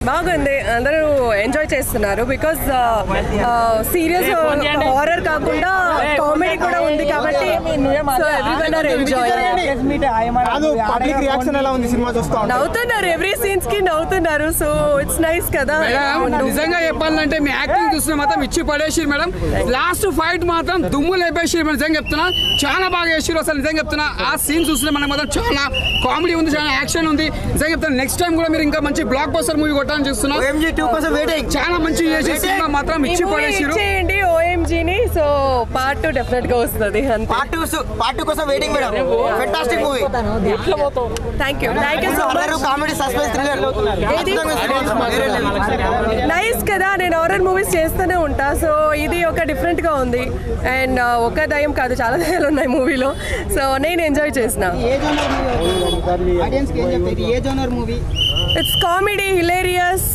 బాగుంది, అందరూ ఎంజాయ్ చేస్తున్నారు. బికాస్ సీరియస్ హారర్ కాకుండా కామెడీ కూడా ఉంది కాబట్టి నవ్వుతున్నారు, ఎవ్రీ సీన్స్ కి నవ్వుతున్నారు. సో ఇట్స్ నైస్ కదా. నిజంగా చెప్పాలంటే మీ యాక్టింగ్ చూసిన మాత్రం ఇచ్చి పడేసి మేడం. లాస్ట్ ఫైట్ మాత్రం దుమ్ము లేపేసి నిజంగా చెప్తున్నా, చాలా బాగా చేసారు అసలు. నిజంగా చెప్తున్నా, ఆ సీన్ చూసిన మనకు మాత్రం చాలా కామెడీ ఉంది, చాలా యాక్షన్ ఉంది. నిజంగా చెప్తున్నా, నెక్స్ట్ టైం కూడా మీరు ఇంకా మంచి బ్లాక్ బస్టర్ మూవీ కొట్టాలని చూస్తున్నాం. చాలా మంచి చేసే సినిమా మాత్రం ఇచ్చి పడేసారు. OMG ని. సో పార్ట్ 2 డెఫినెట్ గా వస్తుంది. పార్ట్ 2 కోసం waiting madam. Fantastic movie. Thank you so much. Comedy suspense thriller nice కదా. నేను హారర్ మూవీస్ చేస్తూనే ఉంటా. సో ఇది ఒక డిఫరెంట్ గా ఉంది. అండ్ ఒక దయ్యం కాదు, చాలా దయ్యాలు ఉన్నాయి మూవీలో. సో నేను ఎంజాయ్ చేసిన. ఇట్స్ కామెడీ, హిలేరియస్,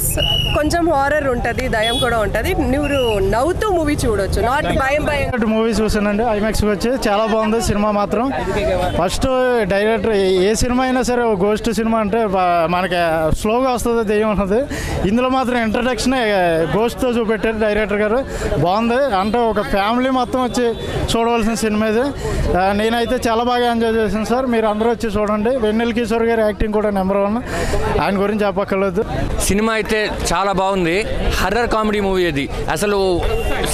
కొంచెం హారర్ ఉంటుంది, దయ్యం కూడా ఉంటుంది. నువ్వు నవ్వుతూ మూవీ చూడొచ్చు, నాట్ భయం మూవీ చూసానండి ఐమాక్స్కి వచ్చి. చాలా బాగుంది సినిమా మాత్రం. ఫస్ట్ డైరెక్టర్ ఏ సినిమా అయినా సరే, గోస్ట్ సినిమా అంటే మనకి స్లోగా వస్తుంది, దెయ్యం ఉంటుంది. ఇందులో మాత్రం ఇంట్రడక్షన్ గోస్ట్తో చూపెట్టారు డైరెక్టర్ గారు. బాగుంది. అంటే ఒక ఫ్యామిలీ మొత్తం వచ్చి చూడవలసిన సినిమా ఇది. నేనైతే చాలా బాగా ఎంజాయ్ చేశాను సార్. మీరు అందరూ వచ్చి చూడండి. వెన్నెల కిషోర్ గారి యాక్టింగ్ కూడా నెంబర్ 1. ఆయన గురించి చెప్పక్కర్లేదు. సినిమా అయితే చాలా బాగుంది. హర్రర్ కామెడీ మూవీ ఇది. అసలు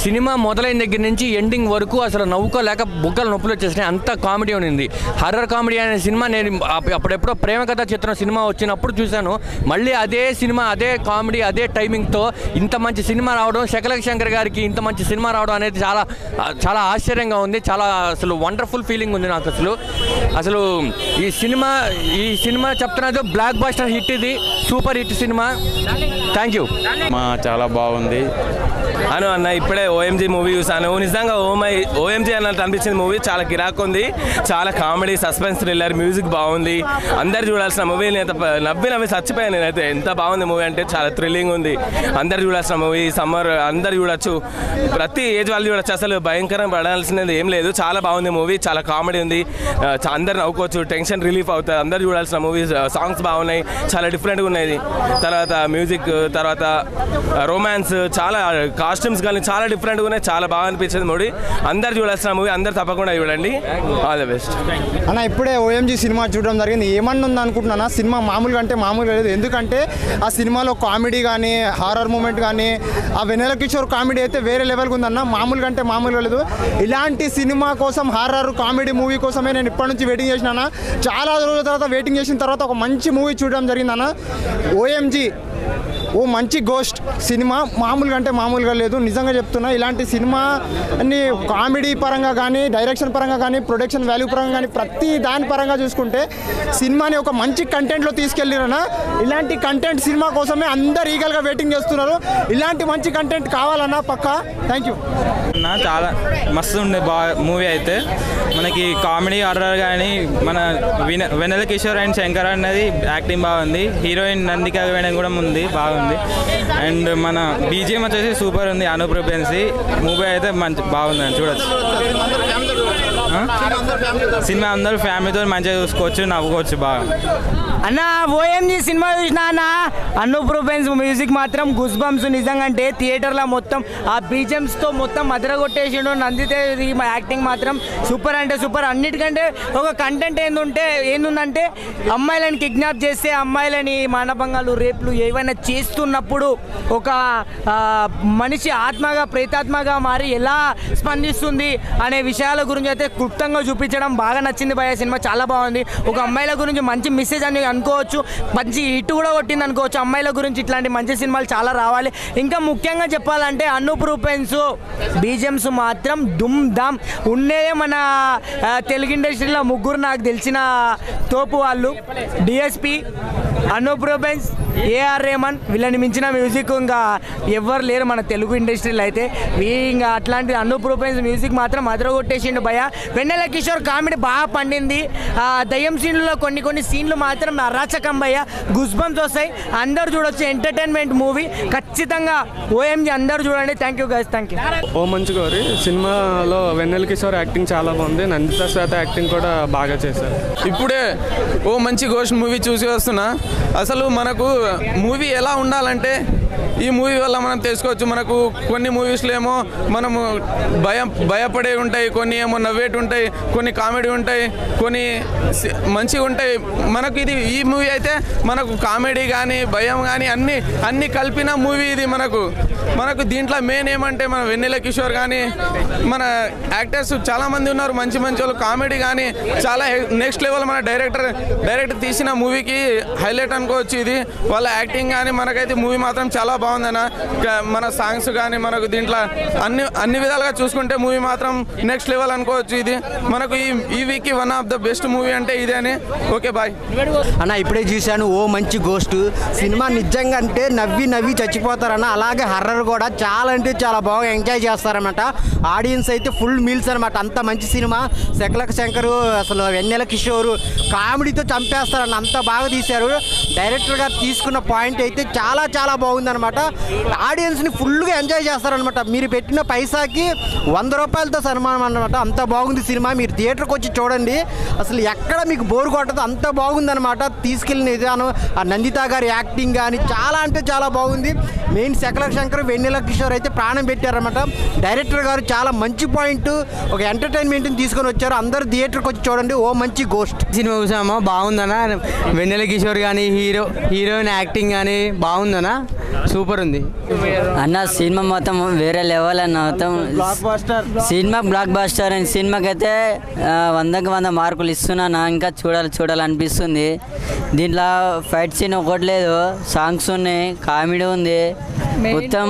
సినిమా మొదలైన దగ్గర నుంచి ఎండింగ్ వరకు అసలు నవ్వుకోలేక బుగ్గలు నొప్పులు వచ్చేసినాయి, అంత కామెడీ ఉంది. హర్రర్ కామెడీ అనే సినిమా నేను అప్పుడెప్పుడో ప్రేమ కథ చిత్రం సినిమా వచ్చినప్పుడు చూశాను. మళ్ళీ అదే సినిమా, అదే కామెడీ, అదే టైమింగ్తో ఇంత మంచి సినిమా రావడం, శకలక శంకర్ గారికి ఇంత మంచి సినిమా రావడం అనేది చాలా చాలా ఆశ్చర్యంగా ఉంది. చాలా అసలు వండర్ఫుల్ ఫీలింగ్ ఉంది నాకు. అసలు ఈ సినిమా చెప్తున్నది బ్లాక్ బస్టర్ హిట్, ఇది super hit cinema. Thank you. చాలా బాగుంది అన్న. ఇప్పుడే OMG మూవీ చూసాను. నిజంగా OMG అన్నట్టు అనిపించింది మూవీ. చాలా కిరాక్ ఉంది, చాలా కామెడీ, సస్పెన్స్, థ్రిల్లర్, మ్యూజిక్ బాగుంది. అందరు చూడాల్సిన మూవీ. నేను నవ్వి చచ్చిపోయాను నేనైతే. ఎంత బాగుంది మూవీ అంటే, చాలా థ్రిల్లింగ్ ఉంది. అందరు చూడాల్సిన మూవీ. సమ్మర్ అందరు చూడొచ్చు, ప్రతి ఏజ్ వాళ్ళు చూడొచ్చు. అసలు భయంకరం పడాల్సినది ఏం లేదు. చాలా బాగుంది మూవీ, చాలా కామెడీ ఉంది. అందరు నవ్వుకోవచ్చు, టెన్షన్ రిలీఫ్ అవుతుంది. అందరు చూడాల్సిన మూవీ. సాంగ్స్ బాగున్నాయి, చాలా డిఫరెంట్గా ఉన్నాయి. తర్వాత మ్యూజిక్, తర్వాత రొమాన్స్, చాలా కాస్ట్యూమ్స్ కానీ చాలా డిఫరెంట్గా ఉన్నాయి. చాలా బాగా అనిపించింది మూవీ. అందరు చూడాల్సిన మూవీ, అందరు తప్పకుండా చూడండి. ఆల్ ద బెస్ట్ అన్న. ఇప్పుడే OMG సినిమా చూడడం జరిగింది. ఏమన్నా ఉంది అనుకుంటున్నా, సినిమా మామూలుగా అంటే మామూలుగా లేదు. ఎందుకంటే ఆ సినిమాలో కామెడీ కానీ, హారర్ మూమెంట్ కానీ, ఆ వెన్నెల కిషోర్ కామెడీ అయితే వేరే లెవెల్గా ఉందన్న. మామూలుగా అంటే మామూలుగా లేదు. ఇలాంటి సినిమా కోసం, హారర్ కామెడీ మూవీ కోసమే నేను ఇప్పటి నుంచి వెయిటింగ్ చేసిన. చాలా రోజుల తర్వాత వెయిటింగ్ చేసిన తర్వాత ఒక మంచి మూవీ చూడడం జరిగిందన్న. OMG మంచి గోస్ట్ సినిమా, మామూలుగా అంటే మామూలుగా లేదు. నిజంగా చెప్తున్నా, ఇలాంటి సినిమా అన్ని కామెడీ పరంగా కానీ, డైరెక్షన్ పరంగా కానీ, ప్రొడక్షన్ వాల్యూ పరంగా కానీ, ప్రతి దాని పరంగా చూసుకుంటే సినిమాని ఒక మంచి కంటెంట్లో తీసుకెళ్ళినా. ఇలాంటి కంటెంట్ సినిమా కోసమే అందరు ఈగల్గా వెయిటింగ్ చేస్తున్నారు. ఇలాంటి మంచి కంటెంట్ కావాలన్నా పక్కా. Thank you. చాలా మస్తు ఉండే మూవీ అయితే. మనకి కామెడీ, హారర్ కానీ, మన వెన్నెల కిషోర్ అండ్ శంకర్ అన్నది యాక్టింగ్ బాగుంది. హీరోయిన్ నందిక వేయడం కూడా ఉంది, బాగుంది. అండ్ మన BGM వచ్చేసి సూపర్ ఉంది. అనుప్రూపెన్సీ మూవీ అయితే మంచి బాగుంది, చూడొచ్చు. సినిమా అందరూ ఫ్యామిలీతో మంచిగా చూసుకోవచ్చు, నవ్వుకోవచ్చు బాగా. అన్న OMG సినిమా చూసిన అన్న, అనుప్రూపెన్స్ మ్యూజిక్ మాత్రం గుస్ బంప్స్. నిజంగా అంటే థియేటర్లో మొత్తం ఆ BGMస్తో మొత్తం మదరగొట్టేసిండు. నందితే యాక్టింగ్ మాత్రం సూపర్ అంటే సూపర్. అన్నిటికంటే ఒక కంటెంట్ ఏంటంటే అమ్మాయిలని కిడ్నాప్ చేస్తే, అమ్మాయిలని మానభంగాలు, రేపులు ఏవైనా చేస్తున్నప్పుడు ఒక మనిషి ఆత్మగా, ప్రేతాత్మగా మారి ఎలా స్పందిస్తుంది అనే విషయాల గురించి అయితే క్లుప్తంగా చూపించడం బాగా నచ్చింది భయ. సినిమా చాలా బాగుంది. ఒక అమ్మాయిల గురించి మంచి మెసేజ్ అని అనుకోవచ్చు, మంచి హిట్ కూడా కొట్టింది అనుకోవచ్చు. అమ్మాయిల గురించి ఇట్లాంటి మంచి సినిమాలు చాలా రావాలి. ఇంకా ముఖ్యంగా చెప్పాలంటే అనూప్రూపెన్స్ BGMs మాత్రం దుమ్ దామ్ ఉండేదే. మన తెలుగు ఇండస్ట్రీలో ముగ్గురు నాకు తెలిసిన తోపు వాళ్ళు, DSP, అనూప్రూపెన్స్, AR రెహమాన్. వీళ్ళని మించిన మ్యూజిక్ ఇంకా ఎవరు లేరు మన తెలుగు ఇండస్ట్రీలో అయితే. ఇంకా అట్లాంటి అనూప్రూపెన్స్ మ్యూజిక్ మాత్రం అదరగొట్టేసిండు భయ. వెన్నెల కిషోర్ కామెడీ బాగా పండింది. దయ్యం సీన్లలో కొన్ని సీన్లు మాత్రం అరాచకం భయ, గుస్ బంప్స్ వస్తాయి. అందరు చూడొచ్చు, ఎంటర్టైన్మెంట్ మూవీ ఖచ్చితంగా. OMG అందరు చూడండి. Thank you guys, thank you. మంచి గౌరీ సినిమాలో వెన్నెల కిషోర్ యాక్టింగ్ చాలా బాగుంది. నందిత శ్వేత యాక్టింగ్ కూడా బాగా చేశారు. ఇప్పుడే మంచి గోస్ట్ మూవీ చూసి వస్తున్నా. అసలు మనకు మూవీ ఎలా ఉండాలంటే ఈ మూవీ వల్ల మనం తెలుసుకోవచ్చు. మనకు కొన్ని మూవీస్లో ఏమో మనము భయపడే ఉంటాయి, కొన్ని ఏమో నవ్వేటి ఉంటాయి, కొన్ని కామెడీ ఉంటాయి, కొన్ని మంచిగా ఉంటాయి. మనకు ఇది ఈ మూవీ అయితే మనకు కామెడీ కానీ భయం కానీ అన్నీ కలిపిన మూవీ ఇది. మనకు దీంట్లో మెయిన్ ఏమంటే మన వెన్నెల కిషోర్ కానీ మన యాక్టర్స్ చాలామంది ఉన్నారు మంచి వాళ్ళు. కామెడీ కానీ చాలా నెక్స్ట్ లెవెల్. మన డైరెక్టర్ తీసిన మూవీకి హైలైట్ అనుకోవచ్చు ఇది. వాళ్ళ యాక్టింగ్ కానీ మనకైతే మూవీ మాత్రం చాలా బాగుందన్న. మన సాంగ్స్ కానీ మనకు దీంట్లో అన్ని విధాలుగా చూసుకుంటే మూవీ మాత్రం నెక్స్ట్ లెవెల్ అనుకోవచ్చు ఇది. మనకు ఈ వీక్కి one of the best movie అంటే ఇదే అని. ఓకే బాయ్ అన్న. ఇప్పుడే చూశాను ఓ మంచి గోస్ట్ సినిమా. నిజంగా అంటే నవ్వి చచ్చిపోతారన్న. అలాగే హర్రర్ కూడా చాలా అంటే చాలా బాగా ఎంజాయ్ చేస్తారన్నమాట. ఆడియన్స్ అయితే ఫుల్ మీల్స్ అనమాట. అంత మంచి సినిమా. శకలక శంకరు అసలు వెన్నెల కిషోర్ కామెడీతో చంపేస్తారన్న. అంత బాగా తీశారు. డైరెక్టర్ గారు తీసుకున్న పాయింట్ అయితే చాలా చాలా బాగుందన్నమాట. ఆడియన్స్ని ఫుల్గా ఎంజాయ్ చేస్తారనమాట. మీరు పెట్టిన పైసాకి 100 రూపాయలతో సన్మానం అన్నమాట. అంత బాగుంది సినిమా. మీరు థియేటర్కి వచ్చి చూడండి. అసలు ఎక్కడ మీకు బోర్ కొట్టదు. అంత బాగుందన్నమాట. తీసుకెళ్ళిన విధానం, ఆ నందిత గారి యాక్టింగ్ కానీ చాలా అంటే చాలా బాగుంది. మెయిన్ శకలక శంకర్ వెన్నెల కిషోర్ అయితే ప్రాణం పెట్టారన్నమాట. డైరెక్టర్ గారు చాలా మంచి పాయింట్, ఒక ఎంటర్టైన్మెంట్ని తీసుకొని వచ్చారు. అందరూ థియేటర్కి వచ్చి చూడండి. ఓ మంచి గోస్ట్ సినిమా చూసామా, బాగుందన్న. వెన్నెల కిషోర్ కానీ హీరోయిన్ యాక్టింగ్ కానీ బాగుందన్న, సూపర్ ఉంది అన్న. సినిమా మొత్తం వేరే లెవెల్ అన్న. మొత్తం సినిమా బ్లాక్ బాస్టర్ అండ్ సినిమాకి అయితే 100కి 100 మార్కులు ఇస్తున్నాను. ఇంకా చూడాలనిపిస్తుంది. దీంట్లో ఫైట్ సీన్ ఒకటి లేదు, సాంగ్స్ ఉన్నాయి, కామెడీ ఉంది. మొత్తం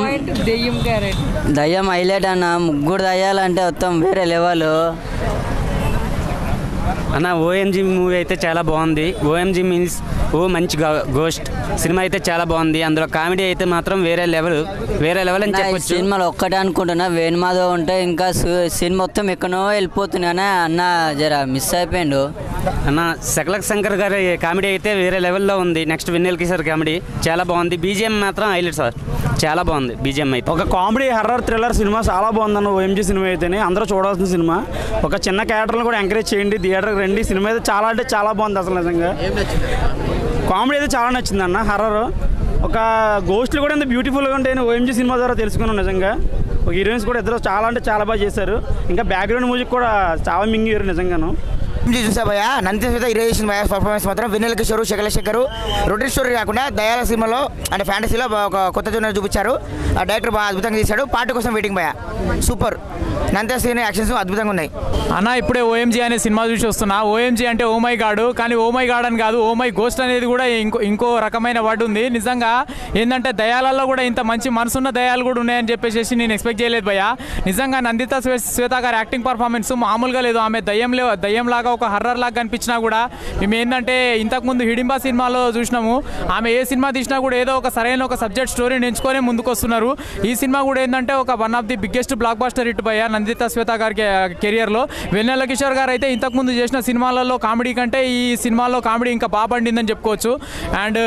దయ్యం హైలైట్ అన్న. 3 దయ్యాలంటే మొత్తం వేరే లెవెల్ అన్న. ఓఎంజీ మూవీ అయితే చాలా బాగుంది. ఓఎంజీ మీన్స్ ఓ మంచి గోస్ట్ సినిమా అయితే చాలా బాగుంది. అందులో కామెడీ అయితే మాత్రం వేరే లెవెల్ అని చెప్పొచ్చు. సినిమాలో ఒక్కటే అనుకుంటున్నా వేణుమాధవ్ ఉంటే ఇంకా సినిమా మొత్తం ఎక్కడో వెళ్ళిపోతున్నానే అన్న. జర మిస్ అయిపోయిండు అన్న. శకలక శంకర్ గారి కామెడీ అయితే వేరే లెవెల్లో ఉంది. నెక్స్ట్ వెన్నెల కిషోర్ కామెడీ చాలా బాగుంది. బీజిఎం మాత్రం హైలైట్ సార్, చాలా బాగుంది బీజిఎం అయితే. ఒక కామెడీ హర్రర్ థ్రిల్లర్ సినిమా చాలా బాగుందన్న. ఓఎంజీ సినిమా అయితేనే అందరూ చూడాల్సిన సినిమా. ఒక చిన్న క్యారెక్టర్ని కూడా ఎంకరేజ్ చేయండి, థియేటర్కి రండి. సినిమా అయితే చాలా అంటే చాలా బాగుంది అసలు. నిజంగా కామెడీ అయితే చాలా నచ్చింది అన్న. హర్రర్ ఒక గోస్ట్లు కూడా ఎంత బ్యూటిఫుల్గా ఉంటాయని ఓఎంజీ సినిమా ద్వారా తెలుసుకున్నాం. నిజంగా ఒక హీరోయిన్స్ కూడా ఇద్దరు చాలా అంటే చాలా బాగా చేశారు. ఇంకా బ్యాక్గ్రౌండ్ మ్యూజిక్ కూడా చాలా మింగారు నిజంగాను. చూసా భయ నంది హీరో చేసిన భయ పర్ఫార్మెన్స్ మాత్రం వెన్నెల కిషోర్ శకలక శంకర్ రొటీన్ స్టోరీ కాకుండా దయాల సినిమాలో అంటే ఫ్యాంటసీలో ఒక కొత్త జోనర్ చూపించారు. ఆ డైరెక్టర్ బాగా అద్భుతంగా తీశాడు. పార్ట్ కోసం వెయిటింగ్ భయ. సూపర్. నంది సీన్ యాక్షన్స్ అద్భుతంగా ఉన్నాయి అన్న. ఇప్పుడే ఓఎంజీ అనే సినిమా చూసి వస్తున్నా. ఓఎంజీ అంటే ఓ మై గాడ్, కానీ ఓ మై గాడ్ అని కాదు, ఓ మై గోస్ట్ అనేది కూడా ఇంకో రకమైన వర్డ్ ఉంది. నిజంగా ఏంటంటే దయాలలో కూడా ఇంత మంచి మనసున్న దయాలు కూడా ఉన్నాయని చెప్పేసి నేను ఎక్స్పెక్ట్ చేయలేదు భయ. నిజంగా నందిత శ్వేత గారి యాక్టింగ్ పర్ఫార్మెన్స్ మామూలుగా లేదు. ఆమె దయ్యంలాగా ఒక హర్రర్ లాగా కనిపించినా కూడా మేము ఏంటంటే ఇంతకుముందు హిడింబా సినిమాలో చూసినాము. ఆమె ఏ సినిమా తీసినా కూడా ఏదో ఒక సరైన ఒక సబ్జెక్ట్ స్టోరీని ఎంచుకొని ముందుకు వస్తున్నారు. ఈ సినిమా కూడా ఏంటంటే ఒక one of the biggest blockbuster hit భయ నందిత శ్వేత గారి కెరియర్లో. వెన్నెల కిషోర్ గారు అయితే ఇంతకుముందు చేసిన సినిమాలలో కామెడీ కంటే ఈ సినిమాలో కామెడీ ఇంకా బాగా పండిందని చెప్పుకోవచ్చు. అండ్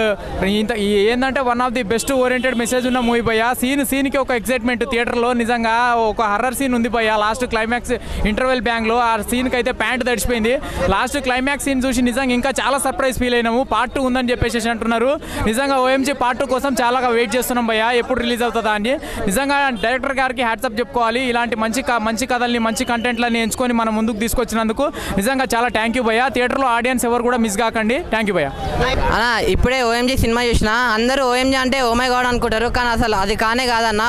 ఏంటంటే one of the best oriented message ఉన్న మూవీ భయ. సీన్కి ఒక ఎక్సైట్మెంట్ థియేటర్లో. నిజంగా ఒక హర్రర్ సీన్ ఉంది భయ. లాస్ట్ క్లైమాక్స్ ఇంటర్వెల్ బ్యాంగ్లో ఆ సీన్కి అయితే ప్యాంట్ తడిచిపోయింది. లాస్ట్ క్లైమాక్స్ సీన్ చూసి నిజంగా ఇంకా చాలా సర్ప్రైజ్ ఫీల్ అయినాము. పార్ట్ 2 ఉందని చెప్పేసి అంటున్నారు. నిజంగా ఓఎంజీ పార్ట్ 2 కోసం చాలా వెయిట్ చేస్తున్నాం భయ్యా, ఎప్పుడు రిలీజ్ అవుతుందా అని. నిజంగా డైరెక్టర్ గారికి హ్యాట్సప్ చెప్పుకోవాలి. ఇలాంటి మంచి కథల్ని మంచి కంటెంట్లని ఎంచుకొని మనం ముందుకు తీసుకొచ్చినందుకు నిజంగా చాలా థ్యాంక్ యూ భయ్యా. థియేటర్లో ఆడియన్స్ ఎవరు కూడా మిస్ కాకండి. థ్యాంక్ యూ భయ్యా. అన్న ఇప్పుడే ఓఎంజీ సినిమా చూసిన. అందరూ ఓఎంజీ అంటే ఓ మై గాడ్ అనుకుంటారు, కానీ అసలు అది కానే కాదన్న.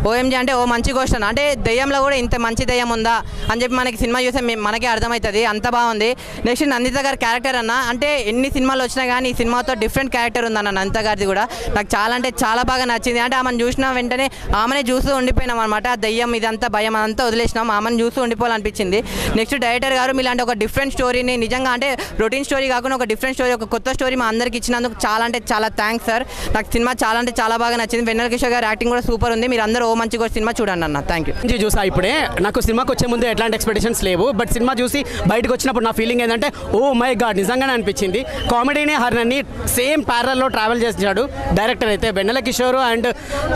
ఓఎంజీ అంటే ఓ మంచి క్వశ్చన్. అంటే దెయ్యంలో కూడా ఇంత మంచి దెయ్యం ఉందా అని చెప్పి మనకి సినిమా చూస్తే మనకే అర్థమవుతుంది. అంత బాగుంది. నెక్స్ట్ నందిత గారి క్యారెక్టర్ అన్న, అంటే ఎన్ని సినిమాలు వచ్చినా కానీ ఈ సినిమాతో డిఫరెంట్ క్యారెక్టర్ ఉందన్న నందిత గారిది కూడా. నాకు చాలా అంటే చాలా బాగా నచ్చింది. అంటే ఆమెను చూసిన వెంటనే ఆమెనే చూస్తూ ఉండిపోయినాం అనమాట. దయ్యం ఇదంతా భయం అదంతా వదిలేసినాం, ఆమెను చూస్తూ ఉండిపోవాలనిపించింది. నెక్స్ట్ డైరెక్టర్ గారు మీలాంటి ఒక డిఫరెంట్ స్టోరీని నిజంగా అంటే రొటీన్ స్టోరీ కాకుండా ఒక డిఫరెంట్ స్టోరీ, ఒక కొత్త స్టోరీ మా అందరికి ఇచ్చినందుకు చాలా అంటే చాలా థ్యాంక్స్ సార్. నాకు సినిమా చాలా అంటే చాలా బాగా నచ్చింది. వెన్నెల కిషోర్ గారి యాక్టింగ్ కూడా సూపర్ ఉంది. మీరు అందరూ ఓ మంచి కూడా సినిమా చూడండి అన్న. Thank you. చూసా ఇప్పుడే. నాకు సినిమాకి వచ్చే ముందు ఎట్లాంటి ఎక్స్పెక్టేషన్స్ లేవు, బట్ సినిమా చూసి బయటకు వచ్చినప్పుడు నా నా ఫీలింగ్ ఏంటంటే ఓ మై గాడ్ నిజంగానే అనిపించింది. కామెడీని హర్రర్ని సేమ్ ప్యారల్లో ట్రావెల్ చేసాడు డైరెక్టర్ అయితే. వెన్నెల కిషోర్ అండ్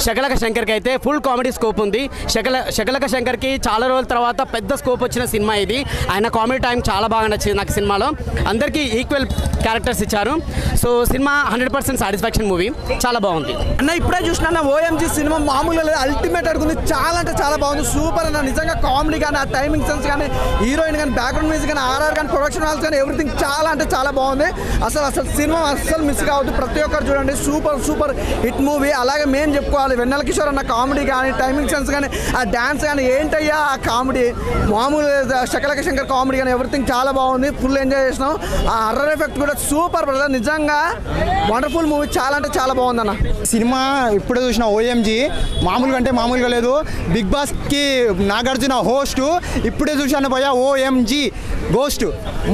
శకలక శంకర్కి అయితే ఫుల్ కామెడీ స్కోప్ ఉంది. శకలక శంకర్కి చాలా రోజుల తర్వాత పెద్ద స్కోప్ వచ్చిన సినిమా ఇది. ఆయన కామెడీ టైం చాలా బాగా నచ్చింది నాకు సినిమాలో. అందరికీ ఈక్వల్ క్యారెక్టర్స్ ఇచ్చారు. సో సినిమా 100% సాటిస్ఫాక్షన్ మూవీ, చాలా బాగుంది అన్న. ఇప్పుడే చూసిన ఓఎంజీ సినిమా మామూలుగా లేదు, అల్టిమేట్ అడుగుంది. చాలా అంటే చాలా బాగుంది, సూపర్ అన్న. నిజంగా కామెడీ కానీ, ఆ టైమింగ్ సెన్స్ కానీ, హీరోయిన్ కానీ, బ్యాక్గ్రౌండ్ మ్యూజిక్ కానీ, ఆర్ఆర్ కానీ, ప్రొడక్షన్ హాల్స్ కానీ, ఎవ్రీథింగ్ చాలా అంటే చాలా బాగుంది. అసలు సినిమా అస్సలు మిస్ కావద్దు, ప్రతి ఒక్కరు చూడండి. Super hit movie. అలాగే మేము చెప్పుకోవాలి, వెన్నెల కిషోర్ అన్న కామెడీ కానీ, టైమింగ్ సెన్స్ కానీ, ఆ డ్యాన్స్ కానీ, ఏంటయ్యా ఆ కామెడీ, మామూలు శకలక శంకర్ కామెడీ కానీ, ఎవ్రీథింగ్ చాలా బాగుంది. ఫుల్ ఎంజాయ్ చేసినాం. ఆ హర్రర్ ఎఫెక్ట్ కూడా సూపర్ బ్రదర్, నిజంగా వండర్ఫుల్ మూవీ, చాలా అంటే చాలా బాగుందన్న. సినిమా ఇప్పుడే చూసిన ఓఎంజీ మామూలుగా అంటే మామూలుగా లేదు. బిగ్ బాస్కి నాగార్జున హోస్ట్, ఇప్పుడే చూశాను భయ్యా ఓఎంజీ గోస్ట్,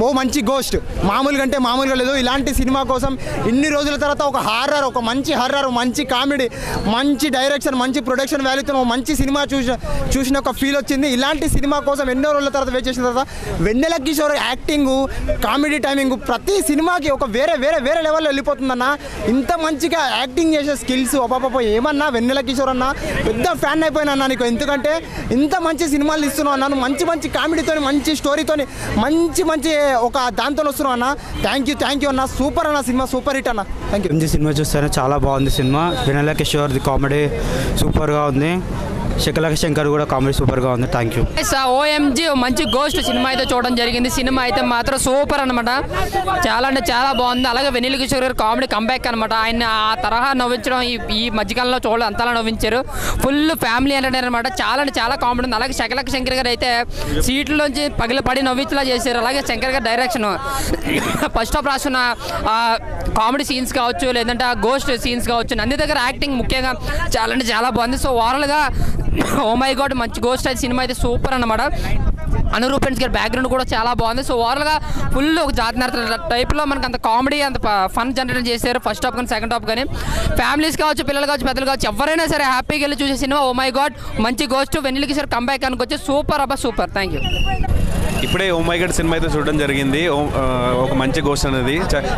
ఓ మంచి గోస్ట్, మామూలుగా అంటే మామూలుగా లేదు. ఇలాంటి సినిమా కోసం ఇన్ని రోజుల తర్వాత ఒక హారర్, ఒక మంచి హారర్, మంచి కామెడీ, మంచి డైరెక్షన్, మంచి ప్రొడక్షన్ వాల్యూతో మంచి సినిమా చూసిన ఒక ఫీల్ వచ్చింది. ఇలాంటి సినిమా కోసం ఎన్నో రోజుల తర్వాత వెయిట్ చేసిన తర్వాత వెన్నెల కిషోర్ యాక్టింగ్, కామెడీ టైమింగ్ ప్రతి సినిమాకి ఒక వేరే లెవెల్లో వెళ్ళిపోతుందన్న. ఇంత మంచిగా యాక్టింగ్ చేసే స్కిల్స్ అపాప ఏమన్నా వెన్నెల కిషోర్ అన్న పెద్ద ఫ్యాన్ అయిపోయినా అన్న నీకు. ఎందుకంటే ఇంత మంచి సినిమాలు ఇస్తున్నావు అన్న, మంచి కామెడీతో, మంచి స్టోరీతో, మంచి ఒక దాంతో వస్తున్నావు అన్న. థ్యాంక్ యూ అన్న. సూపర్ అన్న, సినిమా సూపర్ హిట్ అన్న. Thank you. సినిమా చూస్తాను, చాలా బాగుంది సినిమా. వెన్నెల కిషోర్ది కామెడీ సూపర్గా ఉంది. శకలక శంకర్ కూడా కామెడీ సూపర్గా ఉంది. Thank you. ఓఎంజీ మంచి గోస్ట్ సినిమా అయితే చూడడం జరిగింది. సినిమా అయితే మాత్రం సూపర్ అనమాట, చాలా అంటే చాలా బాగుంది. అలాగే వెన్నెల కిషోర్ గారు కామెడీ కంబ్యాక్ అనమాట. ఆయన ఆ తరహా నవ్వించడం ఈ మధ్యకాలంలో చూడలేదు, అంతలా నవ్వించారు. ఫుల్ ఫ్యామిలీ ఎంటర్టైనర్ అనమాట, చాలా అంటే చాలా కామెడీ ఉంది. అలాగే శకలక శంకర్ గారు అయితే సీట్లోంచి పడి నవ్వించేలా చేశారు. అలాగే శంకర్ గారి డైరెక్షన్, ఫస్ట్ హాఫ్ రాసిన కామెడీ సీన్స్ కావచ్చు, లేదంటే ఆ గోస్ట్ సీన్స్ కావచ్చు, నంది దగ్గర యాక్టింగ్ ముఖ్యంగా చాలా అంటే చాలా బాగుంది. సో ఓవరాల్గా ఓ మై గాడ్ మంచి గోస్ట్ అయితే సినిమా అయితే సూపర్ అన్నమాట. అనురూపెన్స్ గారి బ్యాక్గ్రౌండ్ కూడా చాలా బాగుంది. సో ఓవరాల్గా ఫుల్ ఒక జాతి టైప్లో మనకు అంత కామెడీ, అంత ఫన్ జనరేట్ చేశారు ఫస్ట్ హాఫ్ కానీ సెకండ్ హాఫ్ కానీ. ఫ్యామిలీస్ కావచ్చు, పిల్లలు కావచ్చు, పెద్దలు కావచ్చు, ఎవరైనా సరే హ్యాపీగా వెళ్ళి చూసే సినిమా ఓ మై గాడ్ మంచి గోస్ట్. వెన్నెల కిషోర్ కంబ్యాక్ అనుకొచ్చి సూపర్ అబ్బా సూపర్. Thank you. ఇప్పుడే ఓ మై గాడ్ సినిమా అయితే చూడడం జరిగింది. ఒక మంచి గోస్ట్ అనేది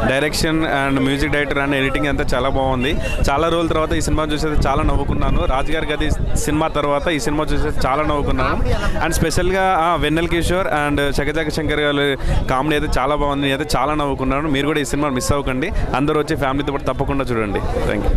direction and music director and editing అంతా చాలా బాగుంది. చాలా రోజుల తర్వాత ఈ సినిమా చూసేది చాలా నవ్వుకున్నాను. రాజుగారి గది సినిమా తర్వాత ఈ సినిమా చూసేది చాలా నవ్వుకున్నాను. అండ్ స్పెషల్గా వెన్నెల కిషోర్ అండ్ శకలక శంకర్ గారి కామెడీ అయితే చాలా బాగుంది. నేనైతే చాలా నవ్వుకున్నాను. మీరు కూడా ఈ సినిమా మిస్ అవ్వకండి, అందరూ వచ్చి ఫ్యామిలీతో పాటు తప్పకుండా చూడండి. Thank you.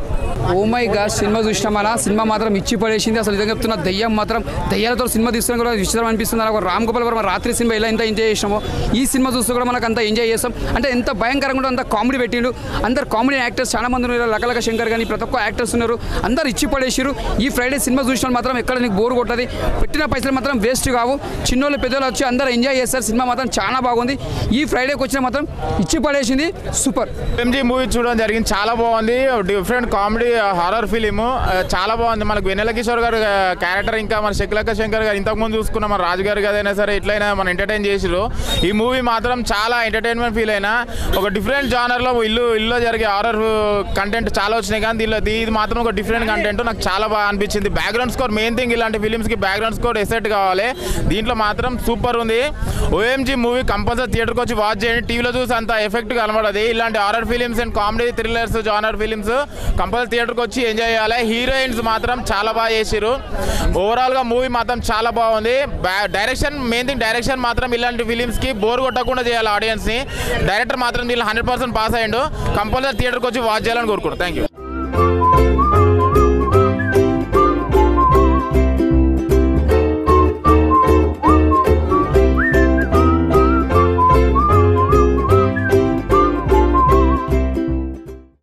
Oh my god cinema చూసినామా, సినిమా మాత్రం ఇచ్చి పడేసింది. అసలు నిజంగా చెప్తున్నా, దయ్యం మాత్రం దయ్యాలతో సినిమా తీస్తున్నా కూడా విచిత్రం అనిపిస్తుంది. అలాగే రామ్ గోపాల్ వర్మ రాత్రి సినిమా ఇలా ఎంత ఎంజాయ్ చేసామో ఈ సినిమా చూస్తూ కూడా మనకు అంత ఎంజాయ్ చేస్తాం. అంటే ఎంత భయంకరంగా కూడా అంత కామెడీ పెట్టిండు. అందరు కామెడీ యాక్టర్స్ చాలా మంది ఉన్నారు, లకలక శంకర్ కానీ ప్రతి ఒక్క యాక్టర్స్ ఉన్నారు, అందరు ఇచ్చి పడేసారు. ఈ ఫ్రైడే సినిమా చూసిన మాత్రం ఎక్కడ నీకు బోర్ కొట్టదు, పెట్టిన పైసలు మాత్రం వేస్ట్ కావు. చిన్నోళ్ళు పెద్దోళ్ళు వచ్చి అందరూ ఎంజాయ్ చేస్తారు. సినిమా మాత్రం చాలా బాగుంది. ఈ ఫ్రైడేకి వచ్చిన మాత్రం ఇచ్చి పడేసింది, సూపర్. ఎంజీ మూవీ చూడడం జరిగింది, చాలా బాగుంది. డిఫరెంట్ కామెడీ హారర్ ఫిలిం చాలా బాగుంది. మనకు వెన్నెల కిషోర్ గారు క్యారెక్టర్, ఇంకా మన శకలక శంకర్ గారు ఇంతకుముందు చూసుకున్న మన రాజు గారు కదైనా సరే ఎట్లయినా మన ఎంటర్టైన్ చేసిరు. ఈ మూవీ మాత్రం చాలా ఎంటర్టైన్మెంట్ ఫీల్ అయినా. ఒక డిఫరెంట్ జానర్లో ఇల్లు జరిగే హారర్ కంటెంట్ చాలా వచ్చినాయి, కానీ ఇది మాత్రం ఒక డిఫరెంట్ కంటెంట్ నాకు చాలా బాగా అనిపించింది. బ్యాక్గ్రౌండ్ స్కోర్ మెయిన్ థింగ్, ఇలాంటి ఫిలిమ్స్కి బ్యాక్గ్రౌండ్ స్కోర్ ఎసెట్ కావాలి. దీంట్లో మాత్రం సూపర్ ఉంది. ఓఎంజీ మూవీ కంపల్సరీ థియేటర్కి వచ్చి వాచ్ చేయండి. టీవీలో చూసి అంత ఎఫెక్ట్ కనబడదు. ఇలాంటి horror films and comedy thrillers genre films compulsory థియేటర్కి వచ్చి ఎంజాయ్ చేయాలి. హీరోయిన్స్ మాత్రం చాలా బాగా చేసిరు. ఓవరాల్గా మూవీ మాత్రం చాలా బాగుంది. డైరెక్షన్ మెయిన్ థింగ్, డైరెక్షన్ మాత్రం ఇలాంటి ఫిలిమ్స్కి బోర్ కొట్టకుండా చేయాలి ఆడియన్స్ని. డైరెక్టర్ మాత్రం దీనిలో 100% పాస్ అయ్యిండు. కంపల్సరీ థియేటర్కి వచ్చి వాచ్ చేయాలని కోరుకుంటాను. Thank you.